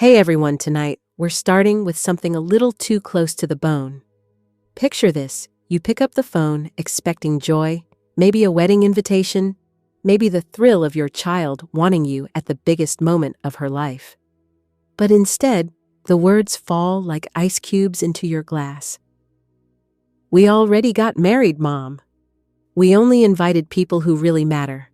Hey everyone, tonight we're starting with something a little too close to the bone. Picture this: you pick up the phone expecting joy, maybe a wedding invitation, maybe the thrill of your child wanting you at the biggest moment of her life. But instead, the words fall like ice cubes into your glass. "We already got married, Mom. We only invited people who really matter.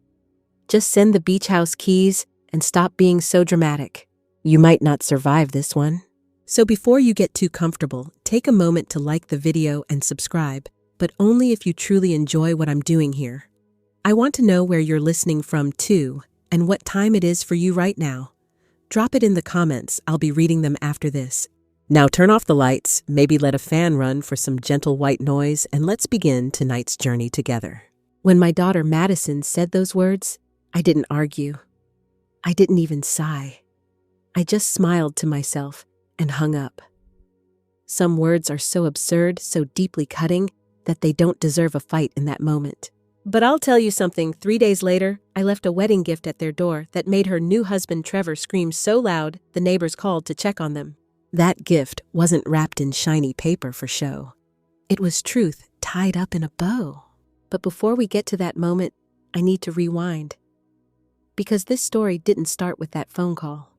Just send the beach house keys and stop being so dramatic. You might not survive this one." So before you get too comfortable, take a moment to like the video and subscribe, but only if you truly enjoy what I'm doing here. I want to know where you're listening from too, and what time it is for you right now. Drop it in the comments, I'll be reading them after this. Now turn off the lights, maybe let a fan run for some gentle white noise, and let's begin tonight's journey together. When my daughter Madison said those words, I didn't argue. I didn't even sigh. I just smiled to myself and hung up. Some words are so absurd, so deeply cutting, that they don't deserve a fight in that moment. But I'll tell you something, 3 days later, I left a wedding gift at their door that made her new husband Trevor scream so loud the neighbors called to check on them. That gift wasn't wrapped in shiny paper for show. It was truth tied up in a bow. But before we get to that moment, I need to rewind. Because this story didn't start with that phone call.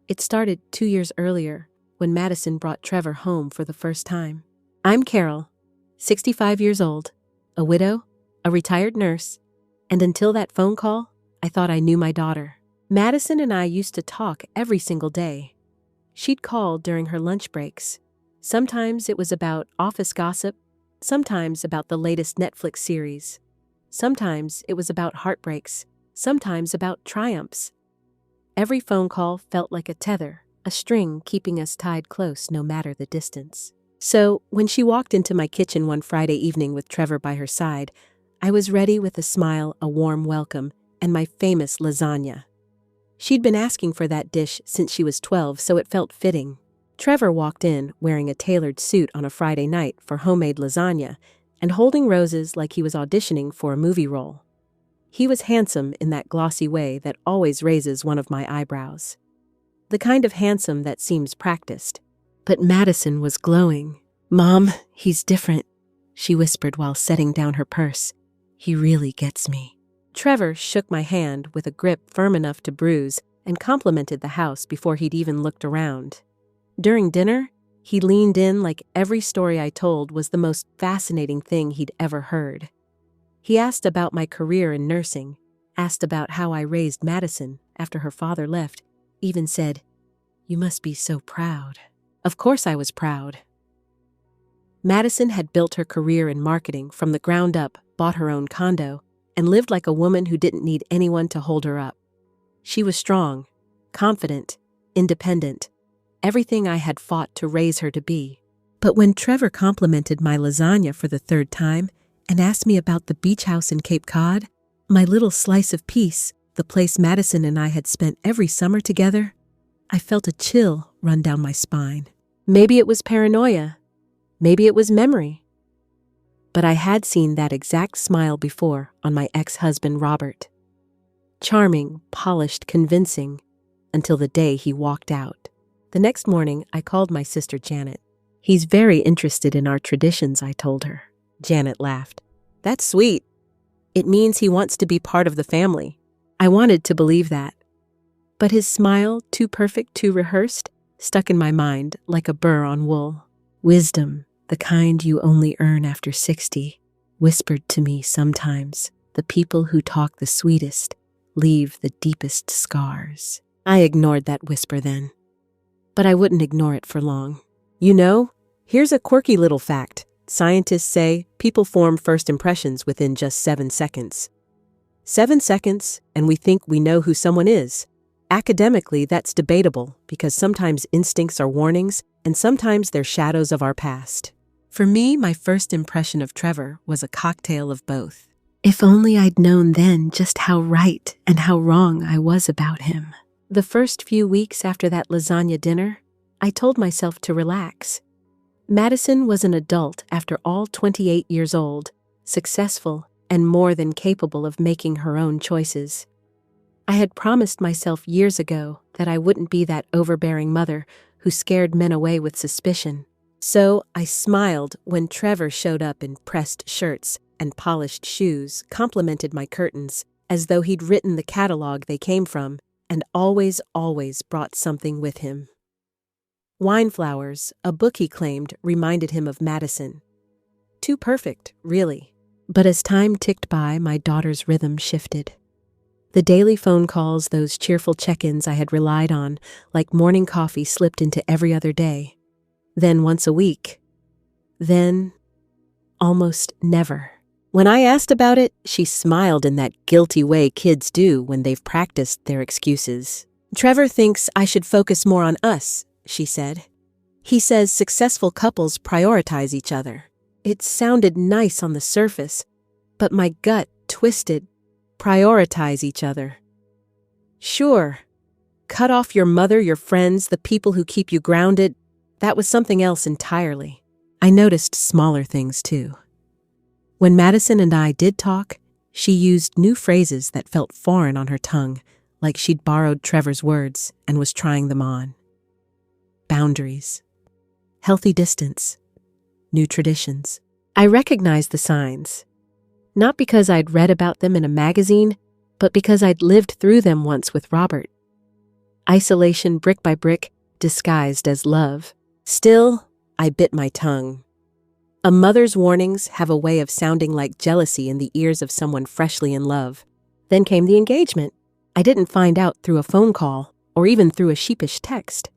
It started 2 years earlier, when Madison brought Trevor home for the first time. I'm Carol, 65 years old, a widow, a retired nurse, and until that phone call, I thought I knew my daughter. Madison and I used to talk every single day. She'd call during her lunch breaks. Sometimes it was about office gossip, sometimes about the latest Netflix series. Sometimes it was about heartbreaks, sometimes about triumphs. Every phone call felt like a tether, a string keeping us tied close no matter the distance. So, when she walked into my kitchen one Friday evening with Trevor by her side, I was ready with a smile, a warm welcome, and my famous lasagna. She'd been asking for that dish since she was 12, so it felt fitting. Trevor walked in wearing a tailored suit on a Friday night for homemade lasagna and holding roses like he was auditioning for a movie role. He was handsome in that glossy way that always raises one of my eyebrows. The kind of handsome that seems practiced. But Madison was glowing. "Mom, he's different," she whispered while setting down her purse. "He really gets me." Trevor shook my hand with a grip firm enough to bruise and complimented the house before he'd even looked around. During dinner, he leaned in like every story I told was the most fascinating thing he'd ever heard. He asked about my career in nursing, asked about how I raised Madison after her father left, even said, "You must be so proud." Of course I was proud. Madison had built her career in marketing from the ground up, bought her own condo, and lived like a woman who didn't need anyone to hold her up. She was strong, confident, independent, everything I had fought to raise her to be. But when Trevor complimented my lasagna for the third time, and asked me about the beach house in Cape Cod, my little slice of peace, the place Madison and I had spent every summer together, I felt a chill run down my spine. Maybe it was paranoia. Maybe it was memory. But I had seen that exact smile before on my ex-husband Robert. Charming, polished, convincing, until the day he walked out. The next morning, I called my sister Janet. "He's very interested in our traditions," I told her. Janet laughed. "That's sweet. It means he wants to be part of the family." I wanted to believe that. But his smile, too perfect, too rehearsed, stuck in my mind like a burr on wool. "Wisdom, the kind you only earn after 60, whispered to me sometimes, the people who talk the sweetest leave the deepest scars." I ignored that whisper then. But I wouldn't ignore it for long. You know, here's a quirky little fact. Scientists say people form first impressions within just 7 seconds. 7 seconds, and we think we know who someone is. Academically, that's debatable because sometimes instincts are warnings and sometimes they're shadows of our past. For me, my first impression of Trevor was a cocktail of both. If only I'd known then just how right and how wrong I was about him. The first few weeks after that lasagna dinner, I told myself to relax. Madison was an adult after all, 28 years old, successful and more than capable of making her own choices. I had promised myself years ago that I wouldn't be that overbearing mother who scared men away with suspicion. So I smiled when Trevor showed up in pressed shirts and polished shoes, complimented my curtains, as though he'd written the catalog they came from, and always brought something with him. Wine flowers, a book he claimed, reminded him of Madison. Too perfect, really. But as time ticked by, my daughter's rhythm shifted. The daily phone calls, those cheerful check-ins I had relied on, like morning coffee, slipped into every other day. Then once a week. Then almost never. When I asked about it, she smiled in that guilty way kids do when they've practiced their excuses. "Trevor thinks I should focus more on us," she said. "He says successful couples prioritize each other." It sounded nice on the surface, but my gut twisted. Prioritize each other. Sure. Cut off your mother, your friends, the people who keep you grounded. That was something else entirely. I noticed smaller things too. When Madison and I did talk, she used new phrases that felt foreign on her tongue, like she'd borrowed Trevor's words and was trying them on. Boundaries. Healthy distance. New traditions. I recognized the signs. Not because I'd read about them in a magazine, but because I'd lived through them once with Robert. Isolation brick by brick, disguised as love. Still, I bit my tongue. A mother's warnings have a way of sounding like jealousy in the ears of someone freshly in love. Then came the engagement. I didn't find out through a phone call or even through a sheepish text.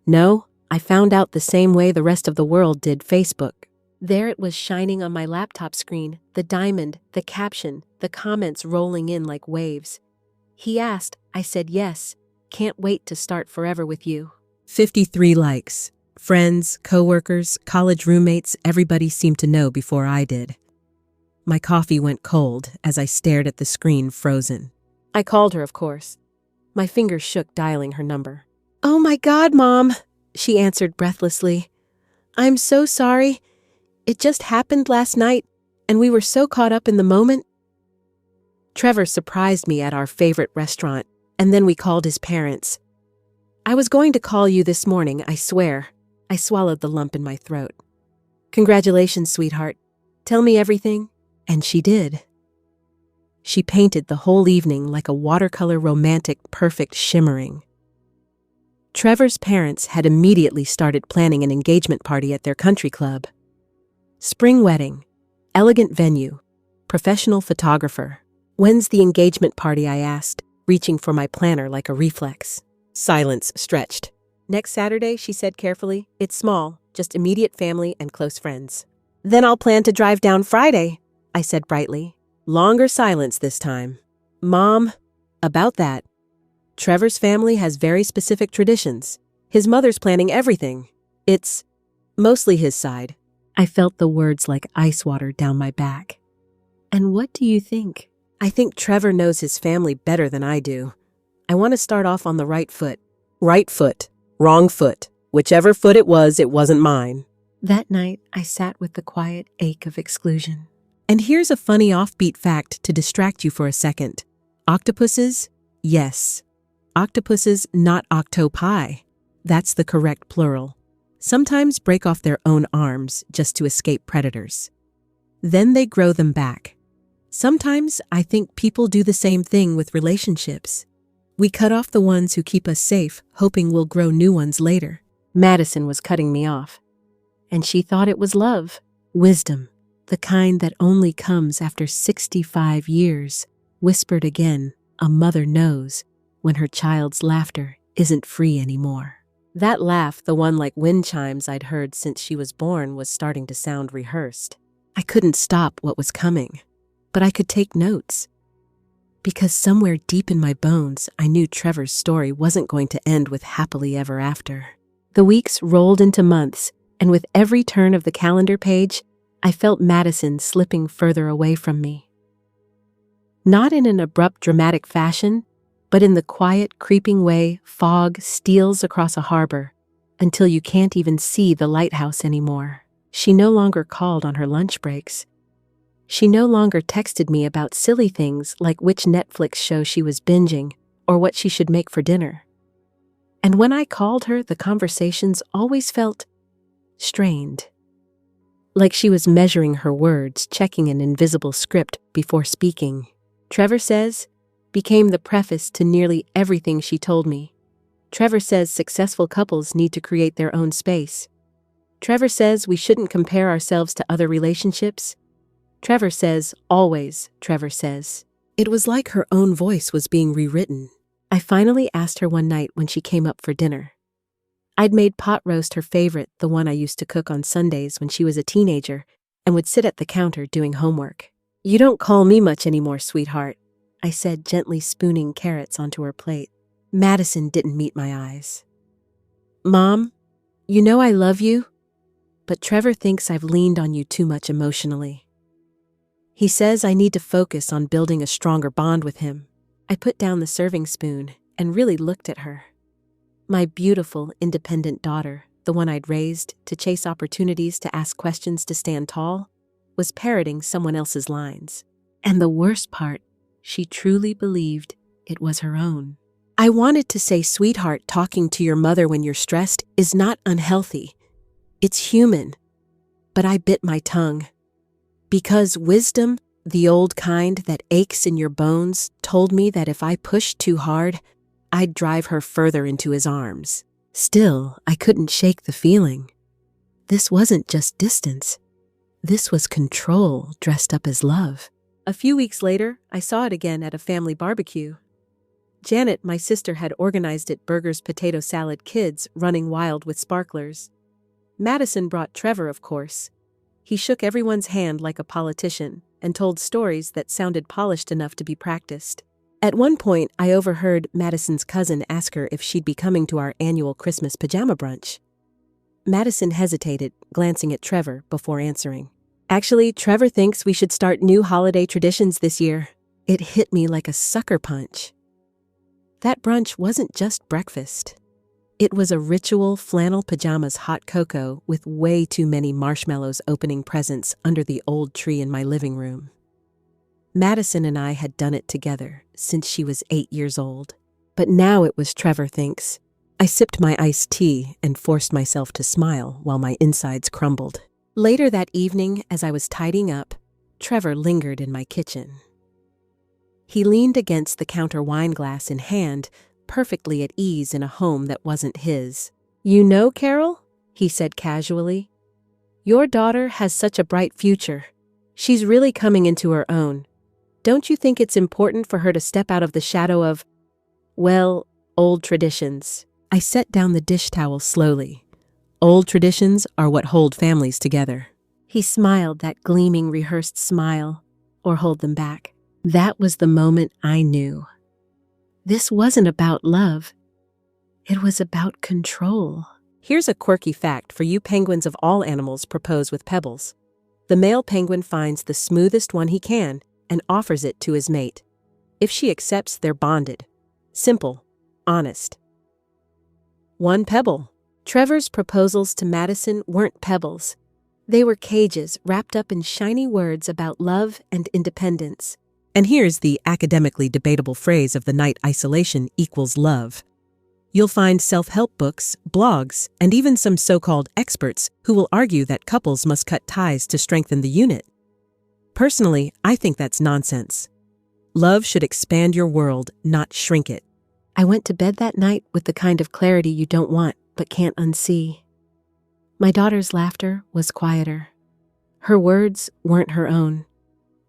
No, I found out the same way the rest of the world did: Facebook. There it was shining on my laptop screen, the diamond, the caption, the comments rolling in like waves. He asked, I said yes. Can't wait to start forever with you. 53 likes. Friends, coworkers, college roommates, everybody seemed to know before I did. My coffee went cold as I stared at the screen, frozen. I called her, of course. My fingers shook dialing her number. "Oh my God, Mom," she answered breathlessly. "I'm so sorry. It just happened last night, and we were so caught up in the moment." Trevor surprised me at our favorite restaurant, and then we called his parents. "I was going to call you this morning, I swear." I swallowed the lump in my throat. "Congratulations, sweetheart. Tell me everything." And she did. She painted the whole evening like a watercolor romantic, perfect shimmering. Trevor's parents had immediately started planning an engagement party at their country club. Spring wedding, elegant venue, professional photographer. "When's the engagement party?" I asked, reaching for my planner like a reflex. Silence stretched. "Next Saturday," she said carefully. "It's small, just immediate family and close friends." "Then I'll plan to drive down Friday," I said brightly. Longer silence this time. "Mom, about that. Trevor's family has very specific traditions. His mother's planning everything. It's mostly his side." I felt the words like ice water down my back. "And what do you think?" "I think Trevor knows his family better than I do. I want to start off on the right foot." Right foot, wrong foot. Whichever foot it wasn't mine. That night, I sat with the quiet ache of exclusion. And here's a funny offbeat fact to distract you for a second. Octopuses? Yes. Octopuses, not octopi. That's the correct plural. Sometimes break off their own arms just to escape predators. Then they grow them back. Sometimes I think people do the same thing with relationships. We cut off the ones who keep us safe, hoping we'll grow new ones later. Madison was cutting me off. And she thought it was love, wisdom, the kind that only comes after 65 years, whispered again, a mother knows when her child's laughter isn't free anymore. That laugh, the one like wind chimes I'd heard since she was born, was starting to sound rehearsed. I couldn't stop what was coming, but I could take notes. Because somewhere deep in my bones, I knew Trevor's story wasn't going to end with happily ever after. The weeks rolled into months, and with every turn of the calendar page, I felt Madison slipping further away from me. Not in an abrupt, dramatic fashion, but in the quiet, creeping way fog steals across a harbor until you can't even see the lighthouse anymore. She no longer called on her lunch breaks. She no longer texted me about silly things like which Netflix show she was binging or what she should make for dinner. And when I called her, the conversations always felt strained. Like she was measuring her words, checking an invisible script before speaking. Trevor says became the preface to nearly everything she told me. Trevor says successful couples need to create their own space. Trevor says we shouldn't compare ourselves to other relationships. Trevor says, always, Trevor says. It was like her own voice was being rewritten. I finally asked her one night when she came up for dinner. I'd made pot roast her favorite, the one I used to cook on Sundays when she was a teenager, and would sit at the counter doing homework. "You don't call me much anymore, sweetheart," I said, gently spooning carrots onto her plate. Madison didn't meet my eyes. "Mom, you know I love you, but Trevor thinks I've leaned on you too much emotionally. He says I need to focus on building a stronger bond with him." I put down the serving spoon and really looked at her. My beautiful, independent daughter, the one I'd raised to chase opportunities, to ask questions, to stand tall, was parroting someone else's lines. And the worst part, she truly believed it was her own. I wanted to say, "Sweetheart, talking to your mother when you're stressed is not unhealthy. It's human." But I bit my tongue. Because wisdom, the old kind that aches in your bones, told me that if I pushed too hard, I'd drive her further into his arms. Still, I couldn't shake the feeling. This wasn't just distance. This was control dressed up as love. A few weeks later, I saw it again at a family barbecue. Janet, my sister, had organized it: burgers, potato salad, kids running wild with sparklers. Madison brought Trevor, of course. He shook everyone's hand like a politician and told stories that sounded polished enough to be practiced. At one point, I overheard Madison's cousin ask her if she'd be coming to our annual Christmas pajama brunch. Madison hesitated, glancing at Trevor before answering. "Actually, Trevor thinks we should start new holiday traditions this year." It hit me like a sucker punch. That brunch wasn't just breakfast. It was a ritual: flannel pajamas, hot cocoa, with way too many marshmallows, opening presents under the old tree in my living room. Madison and I had done it together since she was 8 years old. But now it was Trevor thinks. I sipped my iced tea and forced myself to smile while my insides crumbled. Later that evening, as I was tidying up, Trevor lingered in my kitchen. He leaned against the counter, wine glass in hand, perfectly at ease in a home that wasn't his. "You know, Carol," he said casually, "your daughter has such a bright future. She's really coming into her own. Don't you think it's important for her to step out of the shadow of, well, old traditions?" I set down the dish towel slowly. Old traditions are what hold families together. He smiled, that gleaming, rehearsed smile, or hold them back. That was the moment I knew. This wasn't about love. It was about control. Here's a quirky fact for you penguins: of all animals propose with pebbles. The male penguin finds the smoothest one he can and offers it to his mate. If she accepts, they're bonded. Simple, honest. One pebble. Trevor's proposals to Madison weren't pebbles. They were cages wrapped up in shiny words about love and independence. And here's the academically debatable phrase of the night: isolation equals love. You'll find self-help books, blogs, and even some so-called experts who will argue that couples must cut ties to strengthen the unit. Personally, I think that's nonsense. Love should expand your world, not shrink it. I went to bed that night with the kind of clarity you don't want but can't unsee. My daughter's laughter was quieter. Her words weren't her own.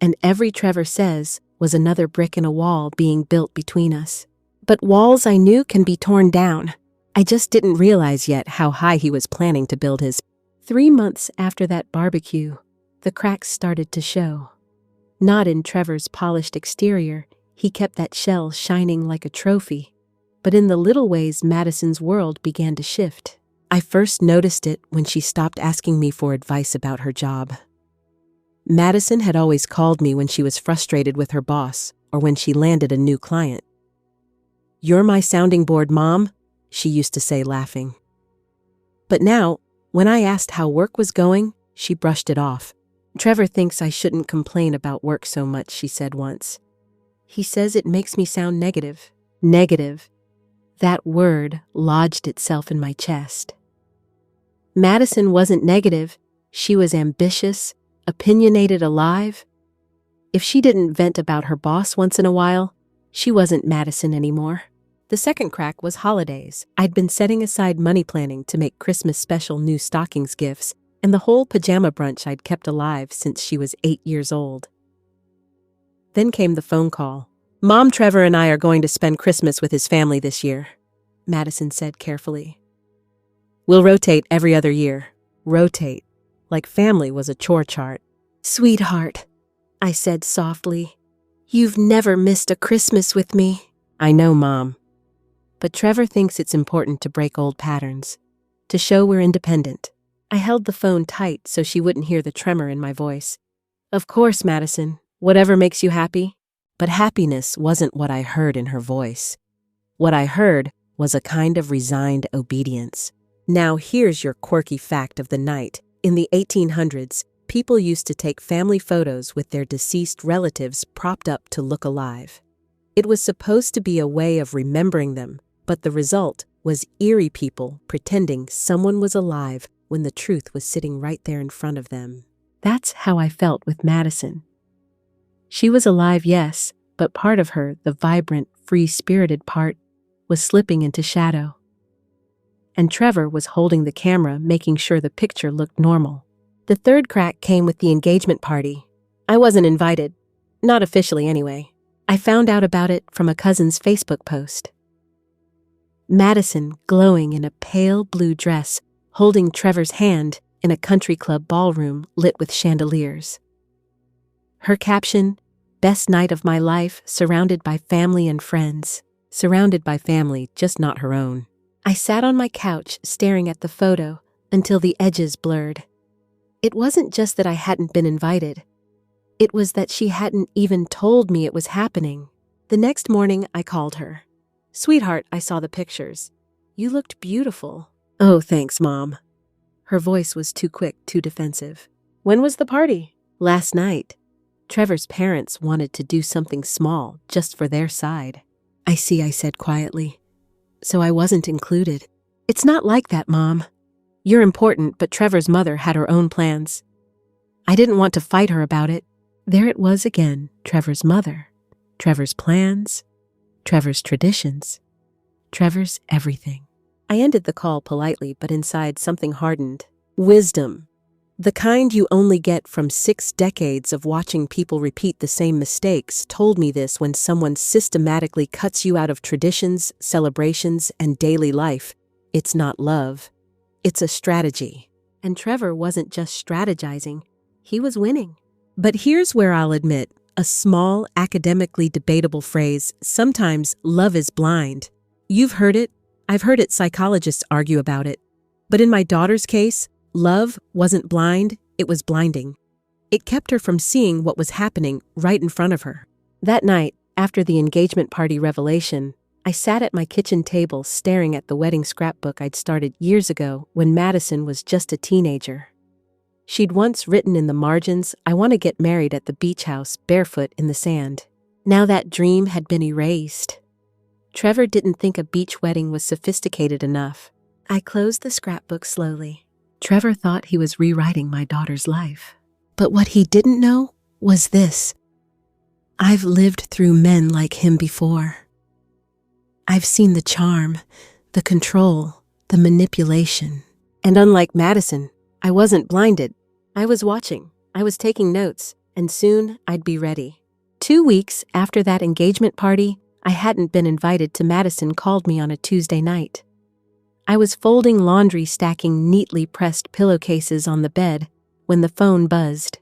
And every Trevor says was another brick in a wall being built between us. But walls, I knew, can be torn down. I just didn't realize yet how high he was planning to build his. 3 months after that barbecue, the cracks started to show. Not in Trevor's polished exterior. He kept that shell shining like a trophy. But in the little ways Madison's world began to shift. I first noticed it when she stopped asking me for advice about her job. Madison had always called me when she was frustrated with her boss or when she landed a new client. "You're my sounding board, Mom," she used to say, laughing. But now, when I asked how work was going, she brushed it off. Trevor thinks I shouldn't complain about work so much, she said once. He says it makes me sound negative. Negative. That word lodged itself in my chest. Madison wasn't negative. She was ambitious, opinionated, alive. If she didn't vent about her boss once in a while, she wasn't Madison anymore. The second crack was holidays. I'd been setting aside money planning to make Christmas special new stockings gifts, and the whole pajama brunch I'd kept alive since she was 8 years old. Then came the phone call. Mom, Trevor and I are going to spend Christmas with his family this year, Madison said carefully. We'll rotate every other year. Rotate. Like family was a chore chart. Sweetheart, I said softly. You've never missed a Christmas with me. I know, Mom. But Trevor thinks it's important to break old patterns, to show we're independent. I held the phone tight so she wouldn't hear the tremor in my voice. Of course, Madison, whatever makes you happy. But happiness wasn't what I heard in her voice. What I heard was a kind of resigned obedience. Now here's your quirky fact of the night. In the 1800s, people used to take family photos with their deceased relatives propped up to look alive. It was supposed to be a way of remembering them, but the result was eerie people pretending someone was alive when the truth was sitting right there in front of them. That's how I felt with Madison. She was alive, yes, but part of her, the vibrant, free-spirited part, was slipping into shadow. And Trevor was holding the camera, making sure the picture looked normal. The third crack came with the engagement party. I wasn't invited. Not officially, anyway. I found out about it from a cousin's Facebook post. Madison, glowing in a pale blue dress, holding Trevor's hand in a country club ballroom lit with chandeliers. Her caption, "Best night of my life, surrounded by family and friends." Surrounded by family, just not her own. I sat on my couch staring at the photo until the edges blurred. It wasn't just that I hadn't been invited. It was that she hadn't even told me it was happening. The next morning, I called her. Sweetheart, I saw the pictures. You looked beautiful. Oh, thanks, Mom. Her voice was too quick, too defensive. When was the party? Last night. Trevor's parents wanted to do something small, just for their side. I see, I said quietly. So I wasn't included. It's not like that, Mom. You're important, but Trevor's mother had her own plans. I didn't want to fight her about it. There it was again, Trevor's mother. Trevor's plans. Trevor's traditions. Trevor's everything. I ended the call politely, but inside something hardened. Wisdom. The kind you only get from 6 decades of watching people repeat the same mistakes told me this when someone systematically cuts you out of traditions, celebrations, and daily life. It's not love. It's a strategy. And Trevor wasn't just strategizing. He was winning. But here's where I'll admit a small, academically debatable phrase, sometimes love is blind. You've heard it. I've heard it. Psychologists argue about it. But in my daughter's case, love wasn't blind, it was blinding. It kept her from seeing what was happening right in front of her. That night, after the engagement party revelation, I sat at my kitchen table staring at the wedding scrapbook I'd started years ago when Madison was just a teenager. She'd once written in the margins, "I want to get married at the beach house, barefoot in the sand." Now that dream had been erased. Trevor didn't think a beach wedding was sophisticated enough. I closed the scrapbook slowly. Trevor thought he was rewriting my daughter's life. But what he didn't know was this. I've lived through men like him before. I've seen the charm, the control, the manipulation. And unlike Madison, I wasn't blinded. I was watching, I was taking notes, and soon I'd be ready. 2 weeks after that engagement party, I hadn't been invited to. Madison called me on a Tuesday night. I was folding laundry, stacking neatly pressed pillowcases on the bed when the phone buzzed.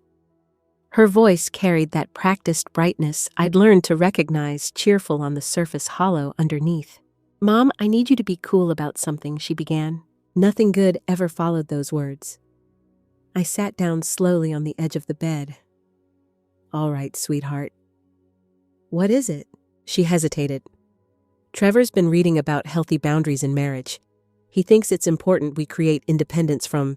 Her voice carried that practiced brightness I'd learned to recognize, cheerful on the surface, hollow underneath. Mom, I need you to be cool about something, she began. Nothing good ever followed those words. I sat down slowly on the edge of the bed. All right, sweetheart. What is it? She hesitated. Trevor's been reading about healthy boundaries in marriage. He thinks it's important we create independence from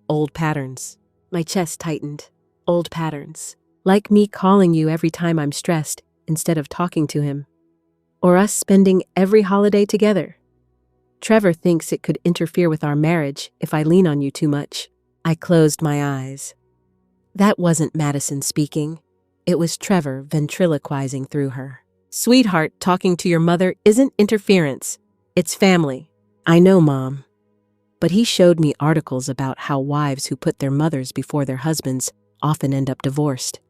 old patterns. My chest tightened. Old patterns. Like me calling you every time I'm stressed instead of talking to him. Or us spending every holiday together. Trevor thinks it could interfere with our marriage if I lean on you too much. I closed my eyes. That wasn't Madison speaking. It was Trevor ventriloquizing through her. Sweetheart, talking to your mother isn't interference. It's family. I know, Mom. But he showed me articles about how wives who put their mothers before their husbands often end up divorced.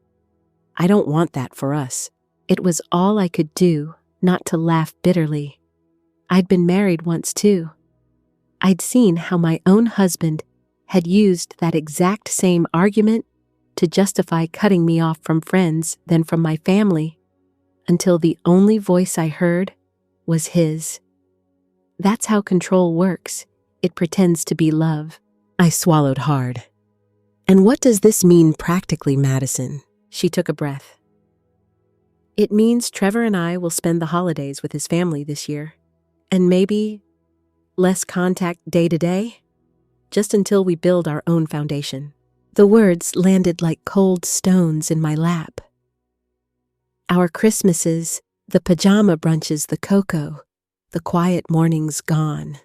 I don't want that for us. It was all I could do not to laugh bitterly. I'd been married once too. I'd seen how my own husband had used that exact same argument to justify cutting me off from friends, then from my family, until the only voice I heard was his. That's how control works. It pretends to be love. I swallowed hard. And what does this mean practically, Madison? She took a breath. It means Trevor and I will spend the holidays with his family this year. And maybe less contact day to day, just until we build our own foundation. The words landed like cold stones in my lap. Our Christmases, the pajama brunches, the cocoa, the quiet mornings gone.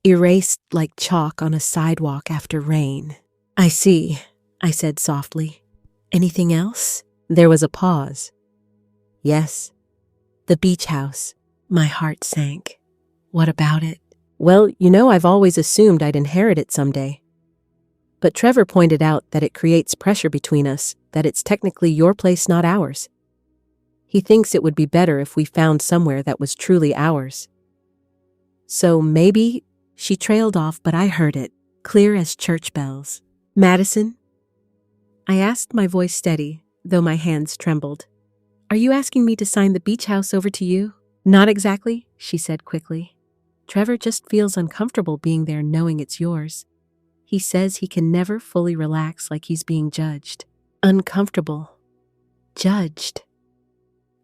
Erased like chalk on a sidewalk after rain. I see, I said softly. Anything else? There was a pause. Yes, the beach house. My heart sank. What about it? Well, I've always assumed I'd inherit it someday. But Trevor pointed out that it creates pressure between us, that it's technically your place, not ours. He thinks it would be better if we found somewhere that was truly ours. So maybe, she trailed off, but I heard it, clear as church bells. Madison? I asked, my voice steady, though my hands trembled. Are you asking me to sign the beach house over to you? Not exactly, she said quickly. Trevor just feels uncomfortable being there knowing it's yours. He says he can never fully relax like he's being judged. Uncomfortable. Judged.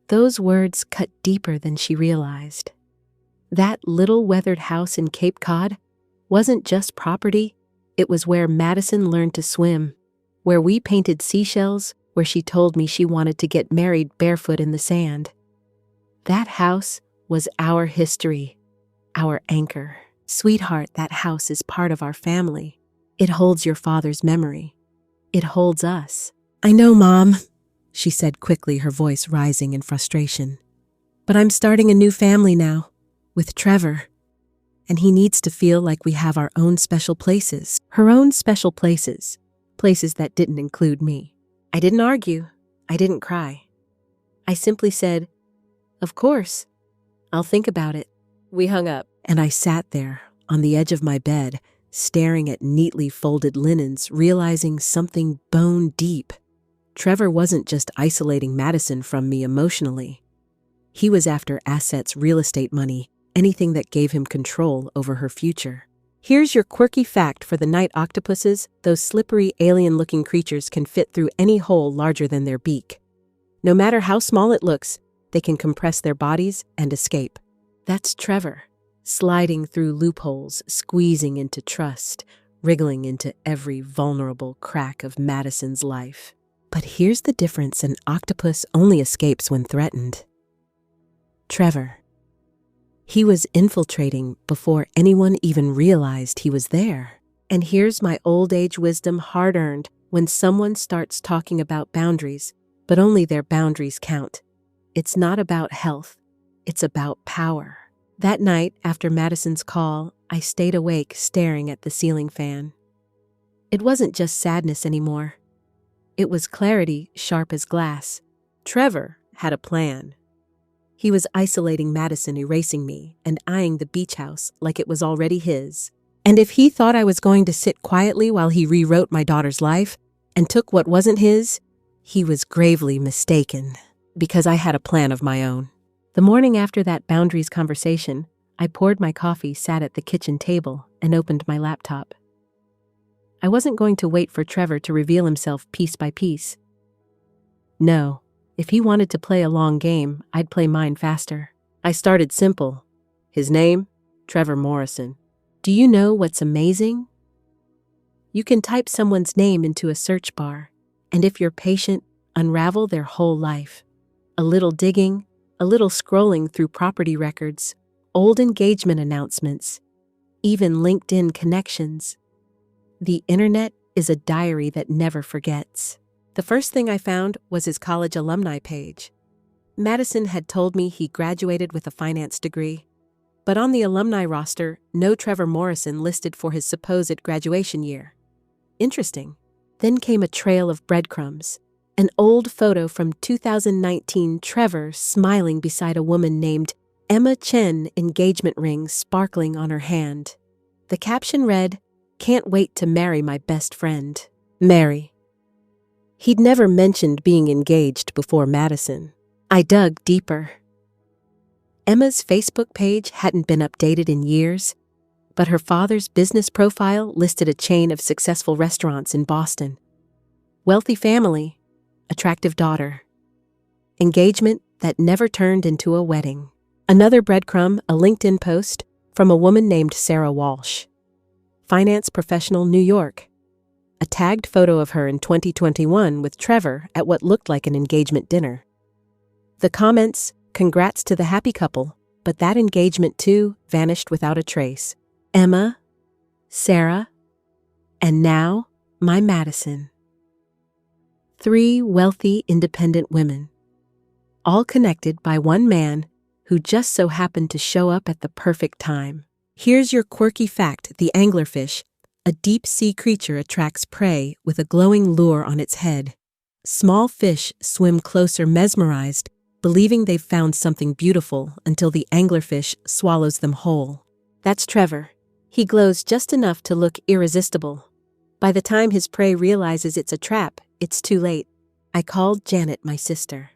Those words cut deeper than she realized. That little weathered house in Cape Cod wasn't just property, it was where Madison learned to swim, where we painted seashells, where she told me she wanted to get married barefoot in the sand. That house was our history, our anchor. Sweetheart, that house is part of our family. It holds your father's memory. It holds us. I know, Mom, she said quickly, her voice rising in frustration. But I'm starting a new family now, with Trevor. And he needs to feel like we have our own special places. Her own special places. Places that didn't include me. I didn't argue. I didn't cry. I simply said, of course. I'll think about it. We hung up, and I sat there, on the edge of my bed, staring at neatly folded linens, realizing something bone deep. Trevor wasn't just isolating Madison from me emotionally. He was after assets, real estate money, anything that gave him control over her future. Here's your quirky fact for the night octopuses: those slippery, alien-looking creatures can fit through any hole larger than their beak. No matter how small it looks, they can compress their bodies and escape. That's Trevor, sliding through loopholes, squeezing into trust, wriggling into every vulnerable crack of Madison's life. But here's the difference: an octopus only escapes when threatened. Trevor. He was infiltrating before anyone even realized he was there. And here's my old age wisdom, hard-earned: when someone starts talking about boundaries, but only their boundaries count, it's not about health, it's about power. That night, after Madison's call, I stayed awake staring at the ceiling fan. It wasn't just sadness anymore. It was clarity, sharp as glass. Trevor had a plan. He was isolating Madison, erasing me, and eyeing the beach house like it was already his. And if he thought I was going to sit quietly while he rewrote my daughter's life and took what wasn't his, he was gravely mistaken, because I had a plan of my own. The morning after that boundaries conversation, I poured my coffee, sat at the kitchen table, and opened my laptop. I wasn't going to wait for Trevor to reveal himself piece by piece. No. If he wanted to play a long game, I'd play mine faster. I started simple. His name? Trevor Morrison. Do you know what's amazing? You can type someone's name into a search bar, and if you're patient, unravel their whole life. A little digging, a little scrolling through property records, old engagement announcements, even LinkedIn connections. The internet is a diary that never forgets. The first thing I found was his college alumni page. Madison had told me he graduated with a finance degree, but on the alumni roster, no Trevor Morrison listed for his supposed graduation year. Interesting. Then came a trail of breadcrumbs. An old photo from 2019, Trevor smiling beside a woman named Emma Chen, engagement ring sparkling on her hand. The caption read, "Can't wait to marry my best friend, Mary." He'd never mentioned being engaged before Madison. I dug deeper. Emma's Facebook page hadn't been updated in years, but her father's business profile listed a chain of successful restaurants in Boston. Wealthy family, attractive daughter. Engagement that never turned into a wedding. Another breadcrumb, a LinkedIn post from a woman named Sarah Walsh. Finance professional, New York. A tagged photo of her in 2021 with Trevor at what looked like an engagement dinner. The comments, "Congrats to the happy couple," but that engagement too vanished without a trace. Emma, Sarah, and now my Madison. 3 wealthy, independent women, all connected by one man who just so happened to show up at the perfect time. Here's your quirky fact: the anglerfish, a deep-sea creature, attracts prey with a glowing lure on its head. Small fish swim closer, mesmerized, believing they've found something beautiful until the anglerfish swallows them whole. That's Trevor. He glows just enough to look irresistible. By the time his prey realizes it's a trap, it's too late. I called Janet, my sister.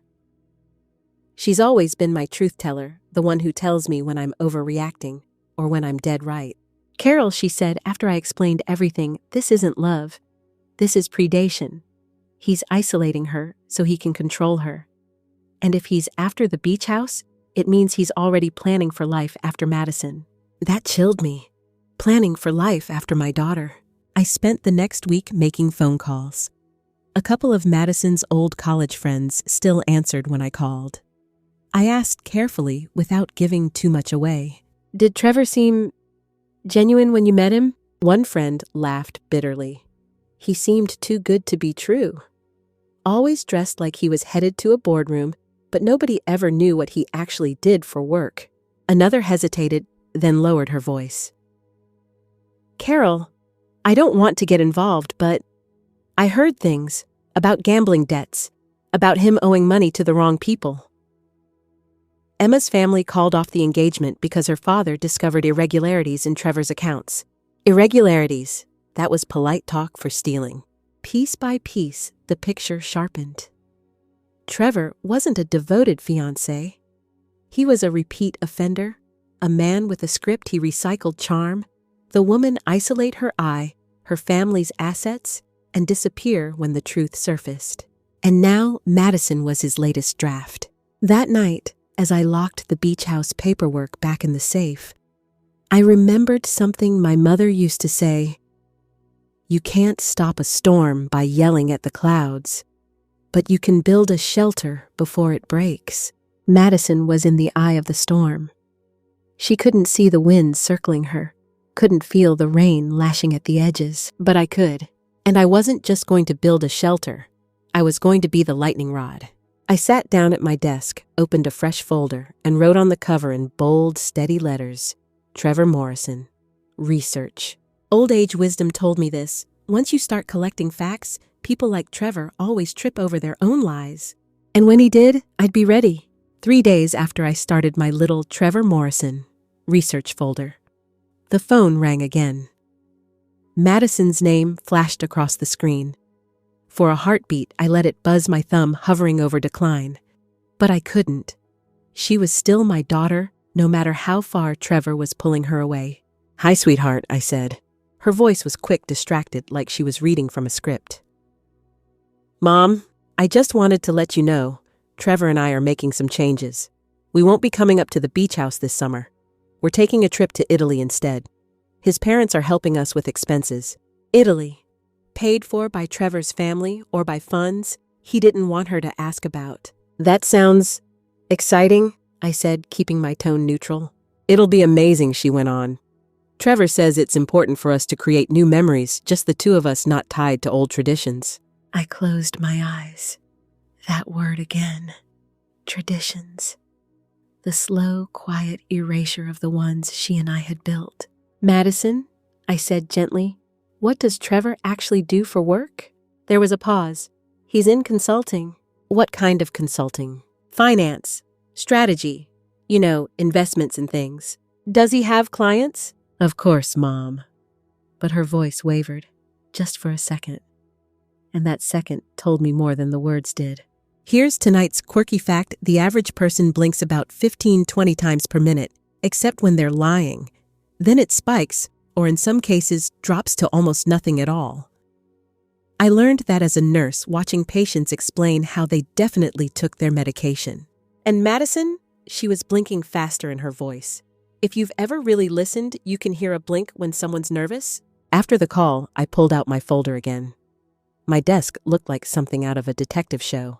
She's always been my truth teller, the one who tells me when I'm overreacting or when I'm dead right. "Carol," she said after I explained everything, "this isn't love. This is predation. He's isolating her so he can control her. And if he's after the beach house, it means he's already planning for life after Madison." That chilled me. Planning for life after my daughter. I spent the next week making phone calls. A couple of Madison's old college friends still answered when I called. I asked carefully without giving too much away. "Did Trevor seem genuine when you met him?" One friend laughed bitterly. "He seemed too good to be true. Always dressed like he was headed to a boardroom, but nobody ever knew what he actually did for work." Another hesitated, then lowered her voice. "Carol, I don't want to get involved, but I heard things about gambling debts, about him owing money to the wrong people." Emma's family called off the engagement because her father discovered irregularities in Trevor's accounts. Irregularities, that was polite talk for stealing. Piece by piece, the picture sharpened. Trevor wasn't a devoted fiancé. He was a repeat offender, a man with a script he recycled charm. The woman isolate her eye, her family's assets, and disappear when the truth surfaced. And now Madison was his latest draft. That night, as I locked the beach house paperwork back in the safe, I remembered something my mother used to say: "You can't stop a storm by yelling at the clouds, but you can build a shelter before it breaks." Madison was in the eye of the storm. She couldn't see the wind circling her, couldn't feel the rain lashing at the edges, but I could. And I wasn't just going to build a shelter. I was going to be the lightning rod. I sat down at my desk, opened a fresh folder, and wrote on the cover in bold, steady letters, "Trevor Morrison. Research." Old age wisdom told me this. Once you start collecting facts, people like Trevor always trip over their own lies. And when he did, I'd be ready. 3 days after I started my little Trevor Morrison research folder, the phone rang again. Madison's name flashed across the screen. For a heartbeat, I let it buzz my thumb, hovering over decline. But I couldn't. She was still my daughter, no matter how far Trevor was pulling her away. "Hi, sweetheart," I said. Her voice was quick, distracted, like she was reading from a script. "Mom, I just wanted to let you know, Trevor and I are making some changes. We won't be coming up to the beach house this summer. We're taking a trip to Italy instead. His parents are helping us with expenses." Italy. paid for by Trevor's family or by funds he didn't want her to ask about. That sounds exciting, I said, keeping my tone neutral. It'll be amazing, she went on. Trevor says it's important for us to create new memories, just the two of us, not tied to old traditions. I closed my eyes. That word again. Traditions. The slow, quiet erasure of the ones she and I had built. Madison, I said gently, what does Trevor actually do for work? There was a pause. He's in consulting. What kind of consulting? Finance. Strategy. You know, investments and things. Does he have clients? Of course, Mom. But her voice wavered, just for a second. And that second told me more than the words did. Here's tonight's quirky fact: the average person blinks about 15-20 times per minute, except when they're lying. Then it spikes, or in some cases, drops to almost nothing at all. I learned that as a nurse watching patients explain how they definitely took their medication. And Madison, she was blinking faster in her voice. If you've ever really listened, you can hear a blink when someone's nervous. After the call, I pulled out my folder again. My desk looked like something out of a detective show.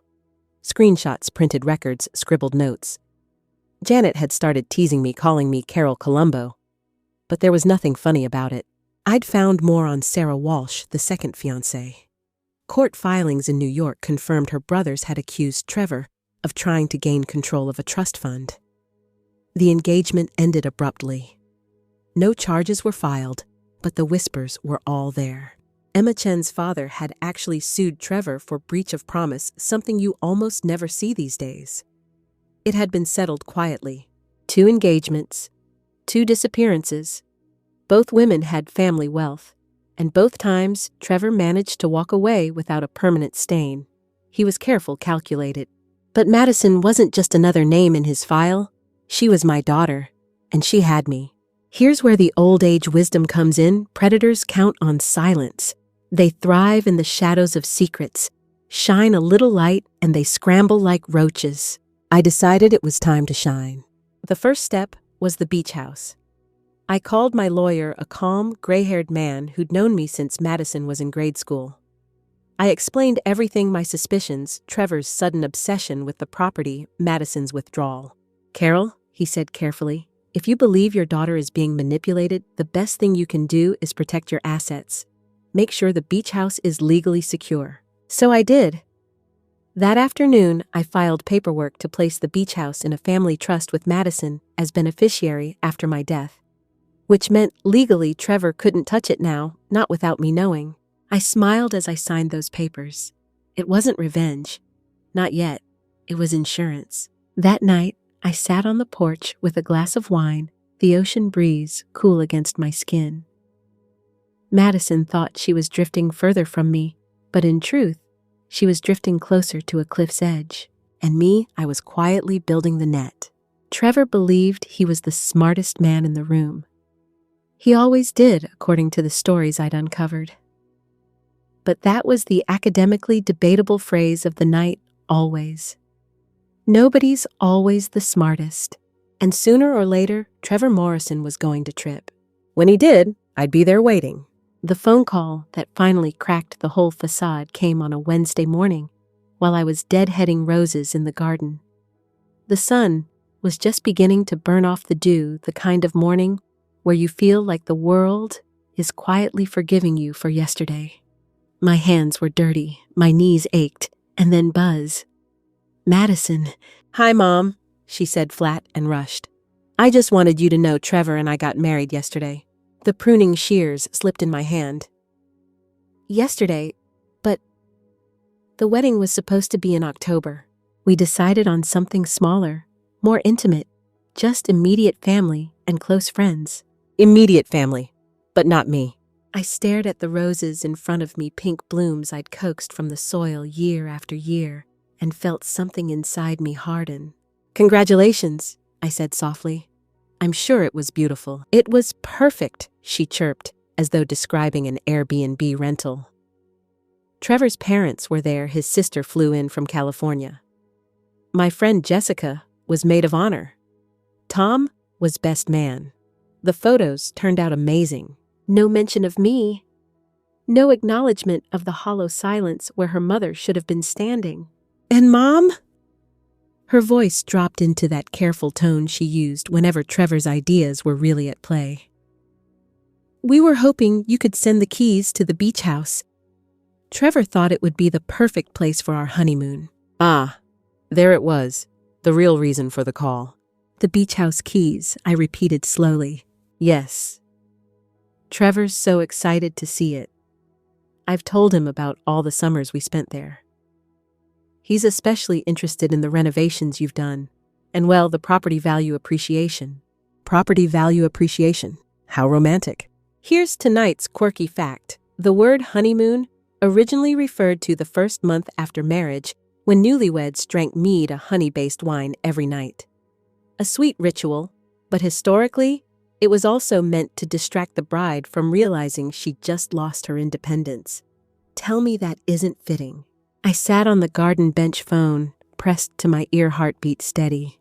Screenshots, printed records, scribbled notes. Janet had started teasing me, calling me Carol Colombo. But there was nothing funny about it. I'd found more on Sarah Walsh, the second fiancé. Court filings in New York confirmed her brothers had accused Trevor of trying to gain control of a trust fund. The engagement ended abruptly. No charges were filed, but the whispers were all there. Emma Chen's father had actually sued Trevor for breach of promise, something you almost never see these days. It had been settled quietly. 2 engagements, 2 disappearances. Both women had family wealth, and both times Trevor managed to walk away without a permanent stain. He was careful, calculated. But Madison wasn't just another name in his file. She was my daughter, and she had me. Here's where the old age wisdom comes in. Predators count on silence. They thrive in the shadows of secrets. Shine a little light, and they scramble like roaches. I decided it was time to shine. The first step was the beach house. I called my lawyer, a calm, gray-haired man who'd known me since Madison was in grade school. I explained everything: my suspicions, Trevor's sudden obsession with the property, Madison's withdrawal. Carol, he said carefully, if you believe your daughter is being manipulated, the best thing you can do is protect your assets. Make sure the beach house is legally secure. So I did. That afternoon, I filed paperwork to place the beach house in a family trust with Madison as beneficiary after my death. Which meant legally Trevor couldn't touch it now, not without me knowing. I smiled as I signed those papers. It wasn't revenge. Not yet. It was insurance. That night, I sat on the porch with a glass of wine, the ocean breeze cool against my skin. Madison thought she was drifting further from me, but in truth, she was drifting closer to a cliff's edge. And me, I was quietly building the net. Trevor believed he was the smartest man in the room. He always did, according to the stories I'd uncovered. But that was the academically debatable phrase of the night, always. Nobody's always the smartest, and sooner or later, Trevor Morrison was going to trip. When he did, I'd be there waiting. The phone call that finally cracked the whole facade came on a Wednesday morning, while I was deadheading roses in the garden. The sun was just beginning to burn off the dew, the kind of morning where you feel like the world is quietly forgiving you for yesterday. My hands were dirty, my knees ached, and then Buzz. Madison. Hi, Mom, she said flat and rushed. I just wanted you to know Trevor and I got married yesterday. The pruning shears slipped in my hand. Yesterday, but the wedding was supposed to be in October. We decided on something smaller, more intimate, just immediate family and close friends. Immediate family, but not me. I stared at the roses in front of me, pink blooms I'd coaxed from the soil year after year, and felt something inside me harden. Congratulations, I said softly. I'm sure it was beautiful. It was perfect, she chirped, as though describing an Airbnb rental. Trevor's parents were there. His sister flew in from California. My friend Jessica was maid of honor. Tom was best man. The photos turned out amazing. No mention of me. No acknowledgement of the hollow silence where her mother should have been standing. "And Mom?" Her voice dropped into that careful tone she used whenever Trevor's ideas were really at play. "We were hoping you could send the keys to the beach house. Trevor thought it would be the perfect place for our honeymoon." Ah, there it was, the real reason for the call. "The beach house keys," I repeated slowly. Yes. Trevor's so excited to see it. I've told him about all the summers we spent there. He's especially interested in the renovations you've done, and well, the property value appreciation. Property value appreciation. How romantic. Here's tonight's quirky fact. The word honeymoon originally referred to the first month after marriage when newlyweds drank mead, a honey-based wine, every night. A sweet ritual, but historically, it was also meant to distract the bride from realizing she just lost her independence. Tell me that isn't fitting. I sat on the garden bench phone, pressed to my ear, heartbeat steady.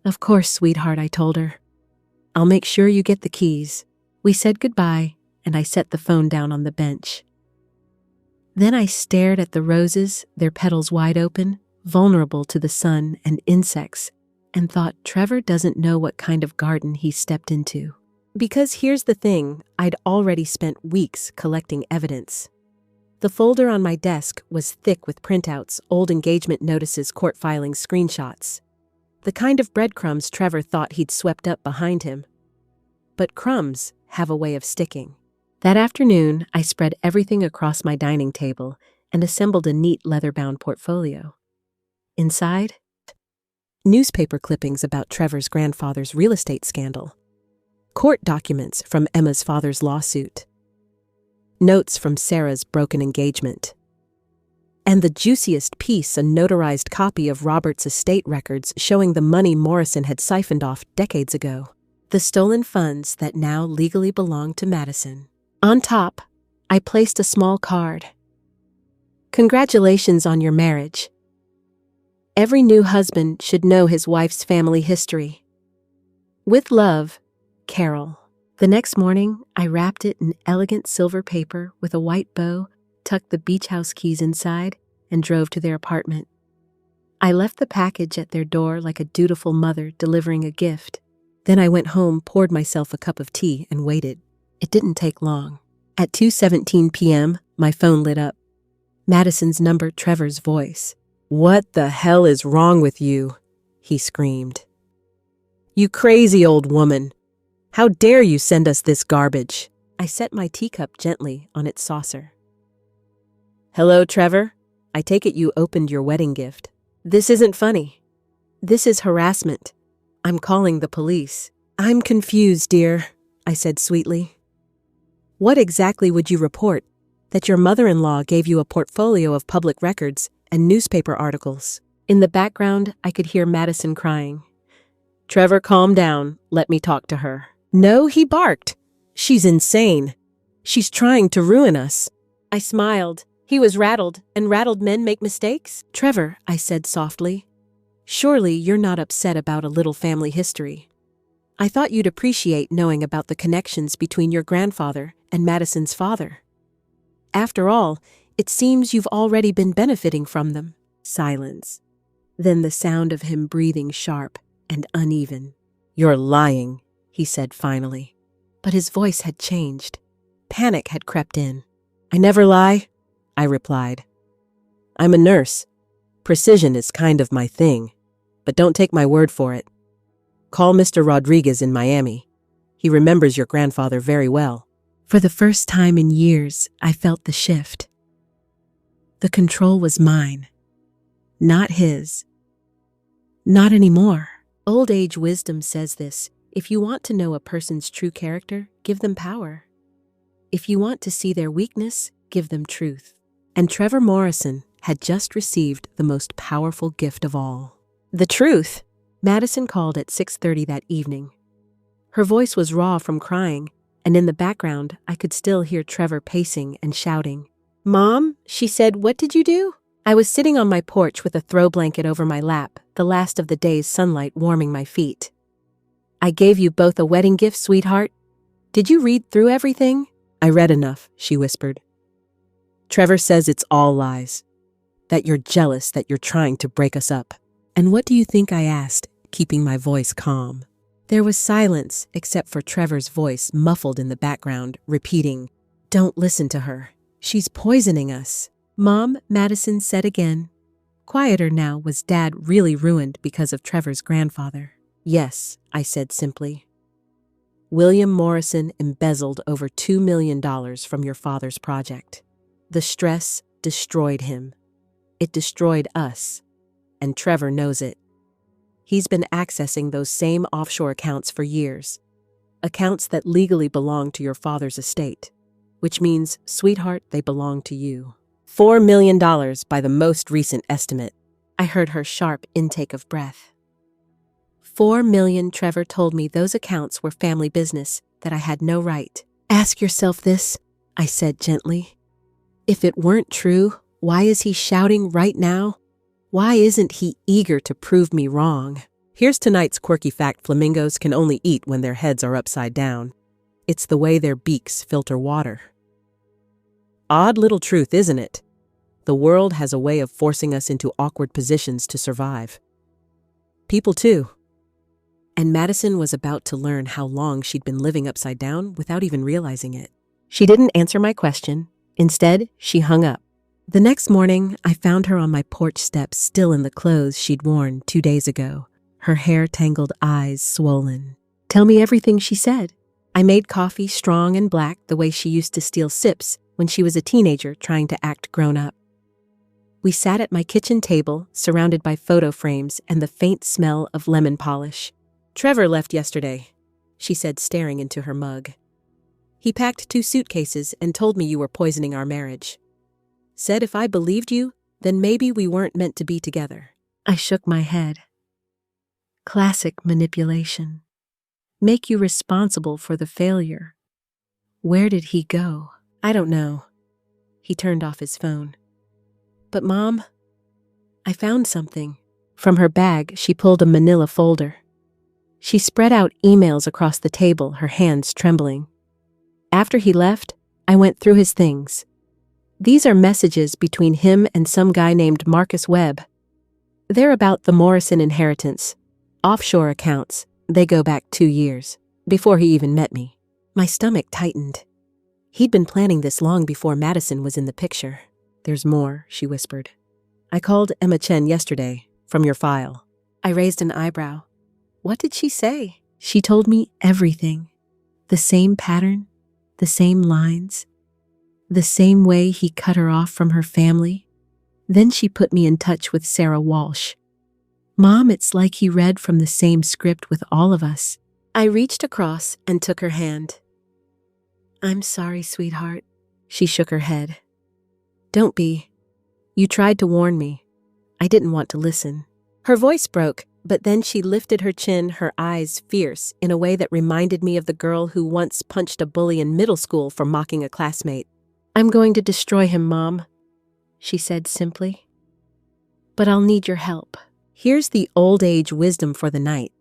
"Of course, sweetheart," I told her. "I'll make sure you get the keys." We said goodbye, and I set the phone down on the bench. Then I stared at the roses, their petals wide open, vulnerable to the sun and insects, and thought, Trevor doesn't know what kind of garden he stepped into. Because here's the thing, I'd already spent weeks collecting evidence. The folder on my desk was thick with printouts, old engagement notices, court filings, screenshots. The kind of breadcrumbs Trevor thought he'd swept up behind him. But crumbs have a way of sticking. That afternoon, I spread everything across my dining table and assembled a neat leather-bound portfolio. Inside, newspaper clippings about Trevor's grandfather's real estate scandal, court documents from Emma's father's lawsuit, notes from Sarah's broken engagement, and the juiciest piece, a notarized copy of Robert's estate records showing the money Morrison had siphoned off decades ago, the stolen funds that now legally belonged to Madison. On top, I placed a small card. "Congratulations on your marriage. Every new husband should know his wife's family history. With love, Carol." The next morning, I wrapped it in elegant silver paper with a white bow, tucked the beach house keys inside, and drove to their apartment. I left the package at their door like a dutiful mother delivering a gift. Then I went home, poured myself a cup of tea, and waited. It didn't take long. At 2:17 p.m., my phone lit up. Madison's number, Trevor's voice. "What the hell is wrong with you?" he screamed. "You crazy old woman. How dare you send us this garbage?" I set my teacup gently on its saucer. "Hello, Trevor. I take it you opened your wedding gift." "This isn't funny. This is harassment. I'm calling the police." "I'm confused, dear," I said sweetly. "What exactly would you report? That your mother-in-law gave you a portfolio of public records and newspaper articles?" In the background, I could hear Madison crying. "Trevor, calm down. Let me talk to her." "No," he barked. "She's insane. She's trying to ruin us." I smiled. He was rattled, and rattled men make mistakes. "Trevor," I said softly, "surely you're not upset about a little family history. I thought you'd appreciate knowing about the connections between your grandfather and Madison's father. After all, it seems you've already been benefiting from them." Silence. Then the sound of him breathing sharp and uneven. "You're lying," he said finally. But his voice had changed. Panic had crept in. "I never lie," I replied. "I'm a nurse. Precision is kind of my thing. But don't take my word for it. Call Mr. Rodriguez in Miami. He remembers your grandfather very well." For the first time in years, I felt the shift. The control was mine, not his. Not anymore. Old age wisdom says this: if you want to know a person's true character, give them power. If you want to see their weakness, give them truth. And Trevor Morrison had just received the most powerful gift of all. The truth. Madison called at 6:30 that evening. Her voice was raw from crying, and in the background, I could still hear Trevor pacing and shouting. "Mom," she said, "what did you do?" I was sitting on my porch with a throw blanket over my lap, the last of the day's sunlight warming my feet. "I gave you both a wedding gift, sweetheart. Did you read through everything?" "I read enough," she whispered. Trevor says it's all lies. That you're jealous, that you're trying to break us up. And what do you think I asked, keeping my voice calm? There was silence, except for Trevor's voice muffled in the background, repeating, "Don't listen to her. She's poisoning us." "Mom," Madison said again. Quieter now. Was Dad really ruined because of Trevor's grandfather? "Yes," I said simply. "William Morrison embezzled over $2 million from your father's project. The stress destroyed him. It destroyed us. And Trevor knows it. He's been accessing those same offshore accounts for years. Accounts that legally belong to your father's estate. Which means, sweetheart, they belong to you. $4 million by the most recent estimate." I heard her sharp intake of breath. $4 million. Trevor told me those accounts were family business, that I had no right. "Ask yourself this," I said gently. "If it weren't true, why is he shouting right now? Why isn't he eager to prove me wrong?" Here's tonight's quirky fact: flamingos can only eat when their heads are upside down. It's the way their beaks filter water. Odd little truth, isn't it? The world has a way of forcing us into awkward positions to survive. People too. And Madison was about to learn how long she'd been living upside down without even realizing it. She didn't answer my question. Instead, she hung up. The next morning, I found her on my porch steps, still in the clothes she'd worn 2 days ago, her hair-tangled eyes swollen. "Tell me everything," she said. I made coffee, strong and black, the way she used to steal sips when she was a teenager trying to act grown up. We sat at my kitchen table, surrounded by photo frames and the faint smell of lemon polish. "Trevor left yesterday," she said, staring into her mug. "He packed 2 suitcases and told me you were poisoning our marriage. Said if I believed you, then maybe we weren't meant to be together." I shook my head. Classic manipulation. Make you responsible for the failure. Where did he go? I don't know. He turned off his phone. "But Mom, I found something." From her bag, she pulled a manila folder. She spread out emails across the table, her hands trembling. After he left, I went through his things. These are messages between him and some guy named Marcus Webb. They're about the Morrison inheritance. Offshore accounts. They go back 2 years, before he even met me. My stomach tightened. He'd been planning this long before Madison was in the picture. "There's more," she whispered. "I called Emma Chen yesterday, from your file." I raised an eyebrow. What did she say? She told me everything. The same pattern, the same lines, the same way he cut her off from her family. Then she put me in touch with Sarah Walsh. Mom, it's like he read from the same script with all of us. I reached across and took her hand. "I'm sorry, sweetheart." She shook her head. "Don't be. You tried to warn me. I didn't want to listen." Her voice broke, but then she lifted her chin, her eyes fierce, in a way that reminded me of the girl who once punched a bully in middle school for mocking a classmate. "I'm going to destroy him, Mom," she said simply. "But I'll need your help." Here's the old age wisdom for the night.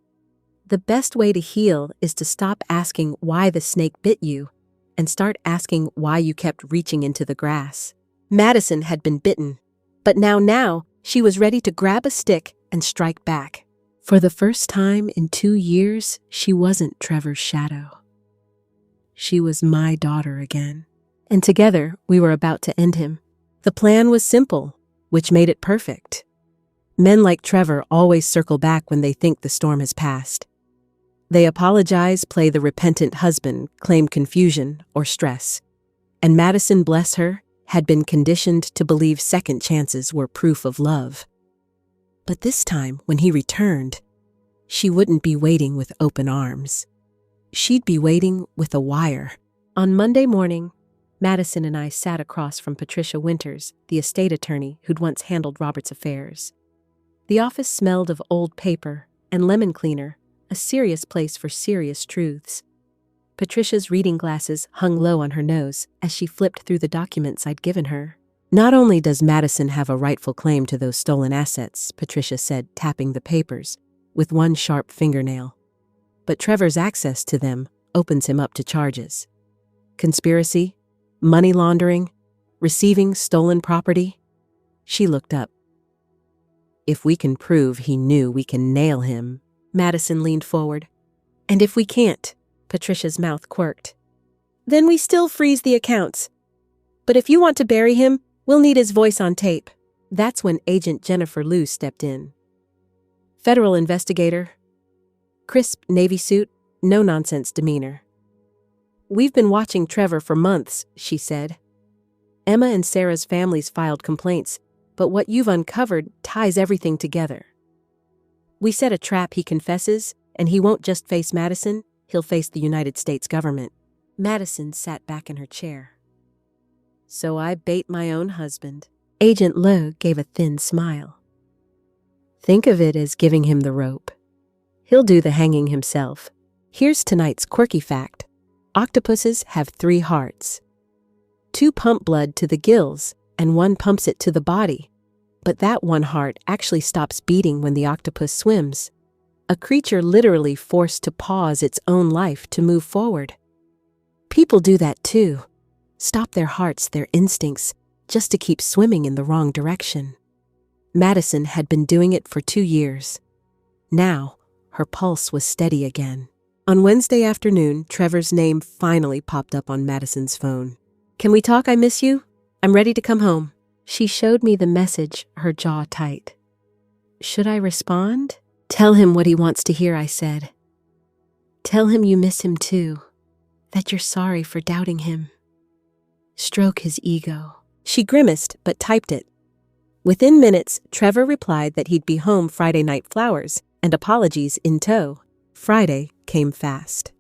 The best way to heal is to stop asking why the snake bit you and start asking why you kept reaching into the grass. Madison had been bitten, but now she was ready to grab a stick and strike back. For the first time in 2 years, she wasn't Trevor's shadow. She was my daughter again. And together, we were about to end him. The plan was simple, which made it perfect. Men like Trevor always circle back when they think the storm has passed. They apologize, play the repentant husband, claim confusion or stress. And Madison, bless her, had been conditioned to believe second chances were proof of love. But this time, when he returned, she wouldn't be waiting with open arms. She'd be waiting with a wire. On Monday morning, Madison and I sat across from Patricia Winters, the estate attorney who'd once handled Robert's affairs. The office smelled of old paper and lemon cleaner, a serious place for serious truths. Patricia's reading glasses hung low on her nose as she flipped through the documents I'd given her. "Not only does Madison have a rightful claim to those stolen assets," Patricia said, tapping the papers with one sharp fingernail, "but Trevor's access to them opens him up to charges. Conspiracy, money laundering, Receiving stolen property? She looked up. If we can prove he knew, we can nail him. Madison leaned forward. And if we can't? Patricia's mouth quirked. Then we still freeze the accounts. But if you want to bury him, we'll need his voice on tape. That's when Agent Jennifer Liu stepped in. Federal investigator. Crisp navy suit, no-nonsense demeanor. We've been watching Trevor for months, she said. Emma and Sarah's families filed complaints, but what you've uncovered ties everything together. We set a trap, he confesses, and he won't just face Madison, he'll face the United States government. Madison sat back in her chair. So I bait my own husband. Agent Liu gave a thin smile. Think of it as giving him the rope. He'll do the hanging himself. Here's tonight's quirky fact. Octopuses have 3 hearts. 2 pump blood to the gills, and 1 pumps it to the body. But that one heart actually stops beating when the octopus swims. A creature literally forced to pause its own life to move forward. People do that too. Stop their hearts, their instincts, just to keep swimming in the wrong direction. Madison had been doing it for 2 years. Now, her pulse was steady again. On Wednesday afternoon, Trevor's name finally popped up on Madison's phone. Can we talk? I miss you. I'm ready to come home. She showed me the message, her jaw tight. Should I respond? Tell him what he wants to hear, I said. Tell him you miss him too, that you're sorry for doubting him. Stroke his ego. She grimaced, but typed it. Within minutes, Trevor replied that he'd be home Friday night flowers, and apologies in tow. Friday came fast.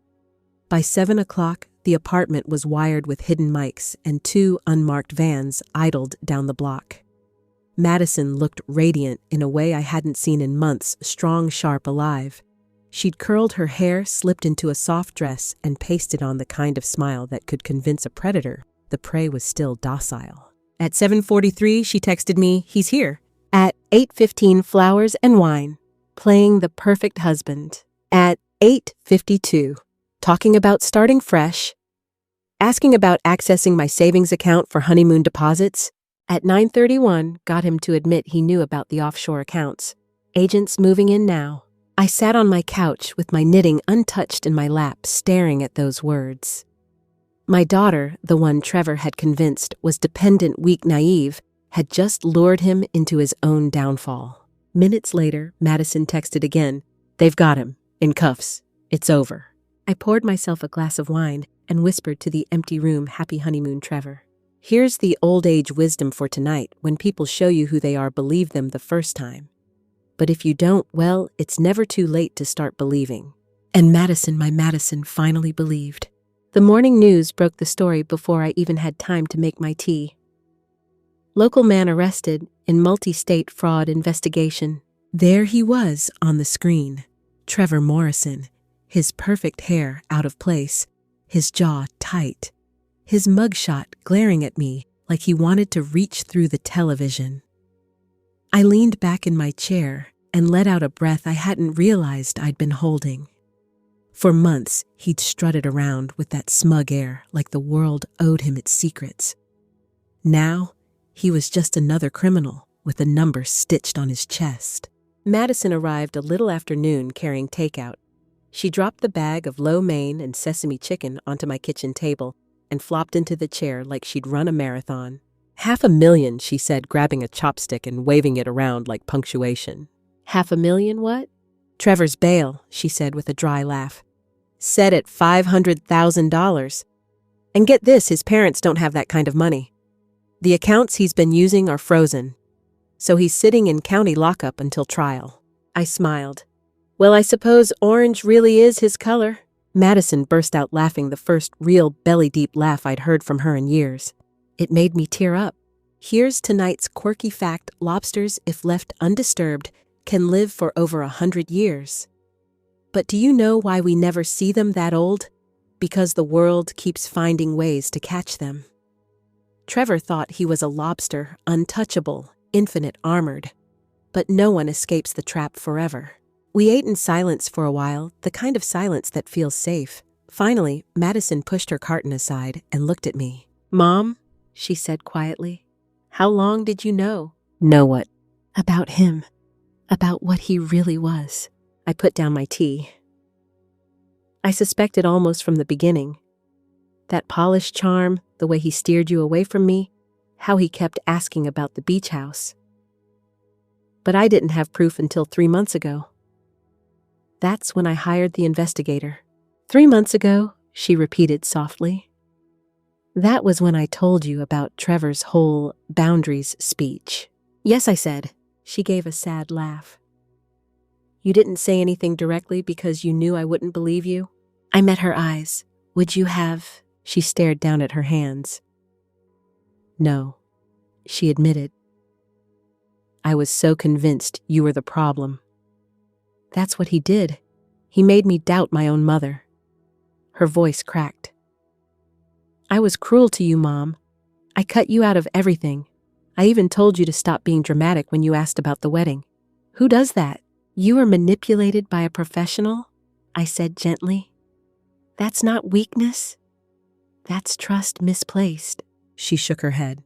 By 7 o'clock, the apartment was wired with hidden mics and 2 unmarked vans idled down the block. Madison looked radiant in a way I hadn't seen in months, strong, sharp, alive. She'd curled her hair, slipped into a soft dress, and pasted on the kind of smile that could convince a predator the prey was still docile. At 7:43, she texted me, he's here. At 8:15, flowers and wine, playing the perfect husband. At 8:52, talking about starting fresh, asking about accessing my savings account for honeymoon deposits. At 9:31, got him to admit he knew about the offshore accounts. Agents moving in now. I sat on my couch with my knitting untouched in my lap, staring at those words. My daughter, the one Trevor had convinced was dependent, weak, naive, had just lured him into his own downfall. Minutes later, Madison texted again. They've got him. In cuffs. It's over. I poured myself a glass of wine and whispered to the empty room, happy honeymoon Trevor. Here's the old age wisdom for tonight. When people show you who they are, believe them the first time. But if you don't, well, it's never too late to start believing. And Madison, my Madison, finally believed. The morning news broke the story before I even had time to make my tea. Local man arrested in multi-state fraud investigation. There he was on the screen. Trevor Morrison, his perfect hair out of place, his jaw tight, his mugshot glaring at me like he wanted to reach through the television. I leaned back in my chair and let out a breath I hadn't realized I'd been holding. For months, he'd strutted around with that smug air like the world owed him its secrets. Now, he was just another criminal with a number stitched on his chest. Madison arrived a little after noon carrying takeout. She dropped the bag of lo mein and sesame chicken onto my kitchen table and flopped into the chair like she'd run a marathon. $500,000, she said, grabbing a chopstick and waving it around like punctuation. $500,000 what? Trevor's bail, she said with a dry laugh. Set at $500,000. And get this, his parents don't have that kind of money. The accounts he's been using are frozen. So he's sitting in county lockup until trial. I smiled. Well, I suppose orange really is his color. Madison burst out laughing, the first real belly-deep laugh I'd heard from her in years. It made me tear up. Here's tonight's quirky fact: lobsters, if left undisturbed, can live for over 100 years. But do you know why we never see them that old? Because the world keeps finding ways to catch them. Trevor thought he was a lobster, untouchable, infinite armored. But no one escapes the trap forever. We ate in silence for a while, the kind of silence that feels safe. Finally, Madison pushed her carton aside and looked at me. Mom? she said quietly. How long did you know? Know what? About him. About what he really was. I put down my tea. I suspected almost from the beginning. That polished charm, the way he steered you away from me, how he kept asking about the beach house. But I didn't have proof until 3 months ago. That's when I hired the investigator. 3 months ago, she repeated softly. That was when I told you about Trevor's whole boundaries speech. Yes, I said. She gave a sad laugh. You didn't say anything directly because you knew I wouldn't believe you? I met her eyes. Would you have? She stared down at her hands. No, she admitted. I was so convinced you were the problem. That's what he did. He made me doubt my own mother. Her voice cracked. I was cruel to you, Mom. I cut you out of everything. I even told you to stop being dramatic when you asked about the wedding. Who does that? You were manipulated by a professional? I said gently. That's not weakness. That's trust misplaced. She shook her head.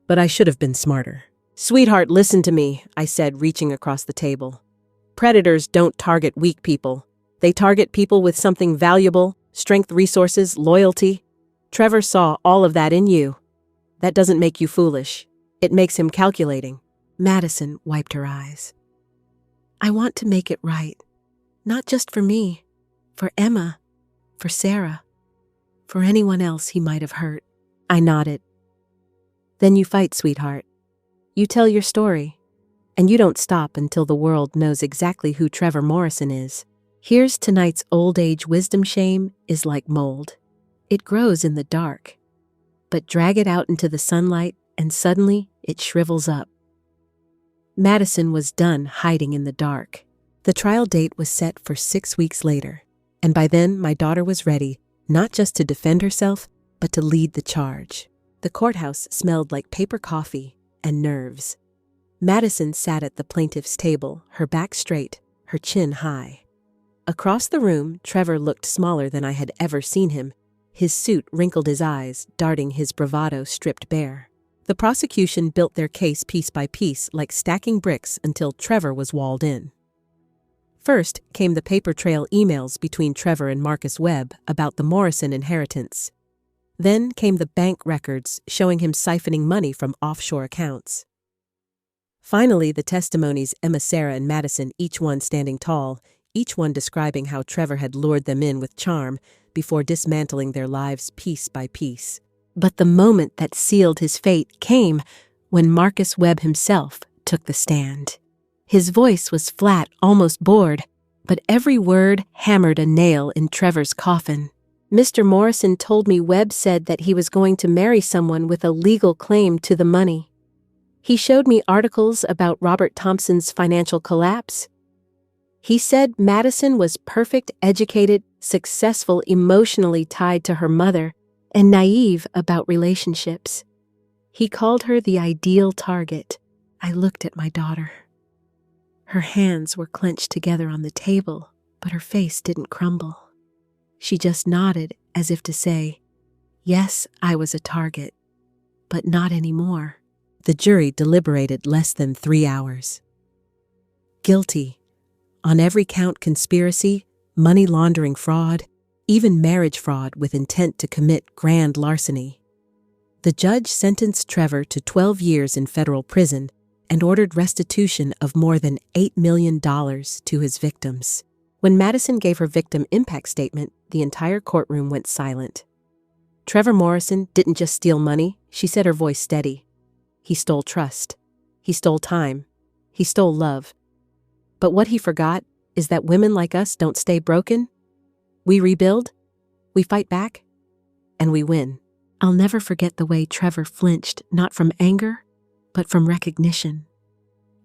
But I should have been smarter. Sweetheart, listen to me, I said, reaching across the table. Predators don't target weak people. They target people with something valuable, strength, resources, loyalty. Trevor saw all of that in you. That doesn't make you foolish. It makes him calculating. Madison wiped her eyes. I want to make it right. Not just for me. For Emma. For Sarah. For anyone else he might have hurt. I nodded. Then you fight, sweetheart. You tell your story. And you don't stop until the world knows exactly who Trevor Morrison is. Here's tonight's old age wisdom. Shame is like mold. It grows in the dark. But drag it out into the sunlight and suddenly it shrivels up. Madison was done hiding in the dark. The trial date was set for 6 weeks later. And by then my daughter was ready, not just to defend herself, but to lead the charge. The courthouse smelled like paper coffee and nerves. Madison sat at the plaintiff's table, her back straight, her chin high. Across the room, Trevor looked smaller than I had ever seen him. His suit wrinkled his eyes, darting his bravado stripped bare. The prosecution built their case piece by piece like stacking bricks until Trevor was walled in. First came the paper trail emails between Trevor and Marcus Webb about the Morrison inheritance. Then came the bank records showing him siphoning money from offshore accounts. Finally, the testimonies, Emma, Sarah, and Madison, each one standing tall, each one describing how Trevor had lured them in with charm before dismantling their lives piece by piece. But the moment that sealed his fate came when Marcus Webb himself took the stand. His voice was flat, almost bored, but every word hammered a nail in Trevor's coffin. Mr. Morrison told me Webb said that he was going to marry someone with a legal claim to the money. He showed me articles about Robert Thompson's financial collapse. He said Madison was perfect, educated, successful, emotionally tied to her mother, and naive about relationships. He called her the ideal target. I looked at my daughter. Her hands were clenched together on the table, but her face didn't crumble. She just nodded as if to say, yes, I was a target, but not anymore. The jury deliberated less than 3 hours. Guilty. On every count, conspiracy, money laundering fraud, even marriage fraud with intent to commit grand larceny. The judge sentenced Trevor to 12 years in federal prison and ordered restitution of more than $8 million to his victims. When Madison gave her victim impact statement, the entire courtroom went silent. Trevor Morrison didn't just steal money, she said, her voice steady. He stole trust. He stole time. He stole love. But what he forgot is that women like us don't stay broken. We rebuild, we fight back, and we win. I'll never forget the way Trevor flinched, not from anger, but from recognition.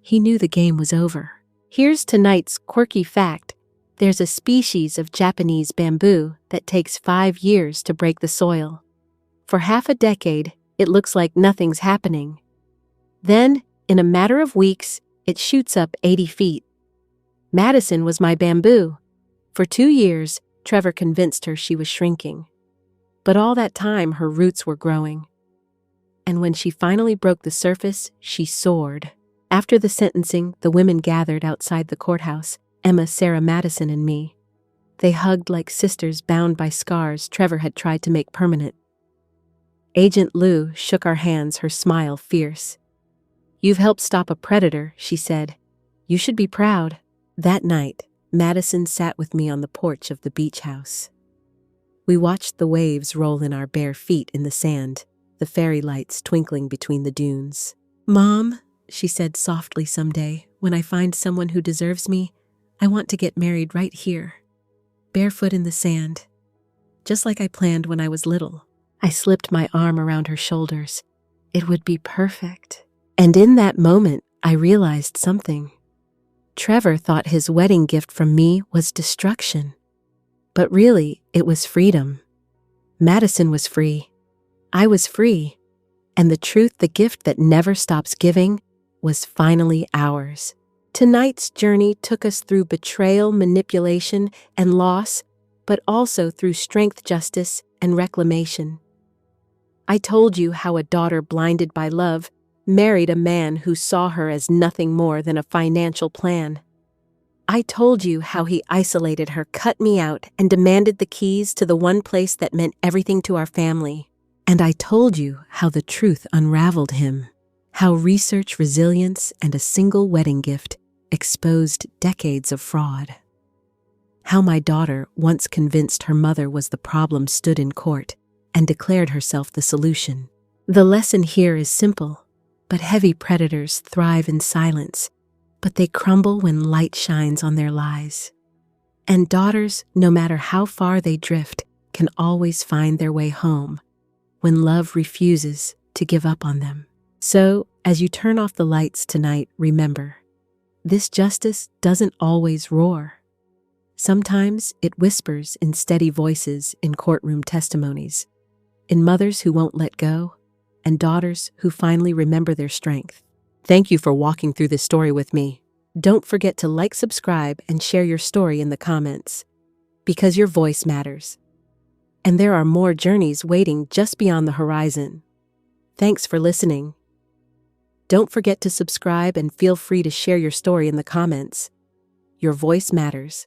He knew the game was over. Here's tonight's quirky fact. There's a species of Japanese bamboo that takes 5 years to break the soil. For half a decade, it looks like nothing's happening. Then, in a matter of weeks, it shoots up 80 feet. Madison was my bamboo. For 2 years, Trevor convinced her she was shrinking. But all that time, her roots were growing. and when she finally broke the surface, she soared. After the sentencing, the women gathered outside the courthouse, Emma, Sarah, Madison, and me. They hugged like sisters bound by scars Trevor had tried to make permanent. Agent Lou shook our hands, her smile fierce. "You've helped stop a predator," she said. "You should be proud." That night, Madison sat with me on the porch of the beach house. We watched the waves roll in our bare feet in the sand, the fairy lights twinkling between the dunes. "Mom," she said softly someday, "when I find someone who deserves me, I want to get married right here, barefoot in the sand, just like I planned when I was little." I slipped my arm around her shoulders. It would be perfect. And in that moment, I realized something. Trevor thought his wedding gift from me was destruction. But really, it was freedom. Madison was free. I was free. And the truth, the gift that never stops giving, was finally ours. Tonight's journey took us through betrayal, manipulation, and loss, but also through strength, justice, and reclamation. I told you how a daughter blinded by love married a man who saw her as nothing more than a financial plan. I told you how he isolated her, cut me out, and demanded the keys to the one place that meant everything to our family. And I told you how the truth unraveled him, how research, resilience, and a single wedding gift exposed decades of fraud. How my daughter, once convinced her mother was the problem, stood in court and declared herself the solution. The lesson here is simple, but heavy predators thrive in silence, but they crumble when light shines on their lies. And daughters, no matter how far they drift, can always find their way home when love refuses to give up on them. So, as you turn off the lights tonight, remember, this justice doesn't always roar. Sometimes it whispers in steady voices in courtroom testimonies, in mothers who won't let go, and daughters who finally remember their strength. Thank you for walking through this story with me. Don't forget to like, subscribe, and share your story in the comments, because your voice matters. And there are more journeys waiting just beyond the horizon. Thanks for listening. Don't forget to subscribe and feel free to share your story in the comments. Your voice matters.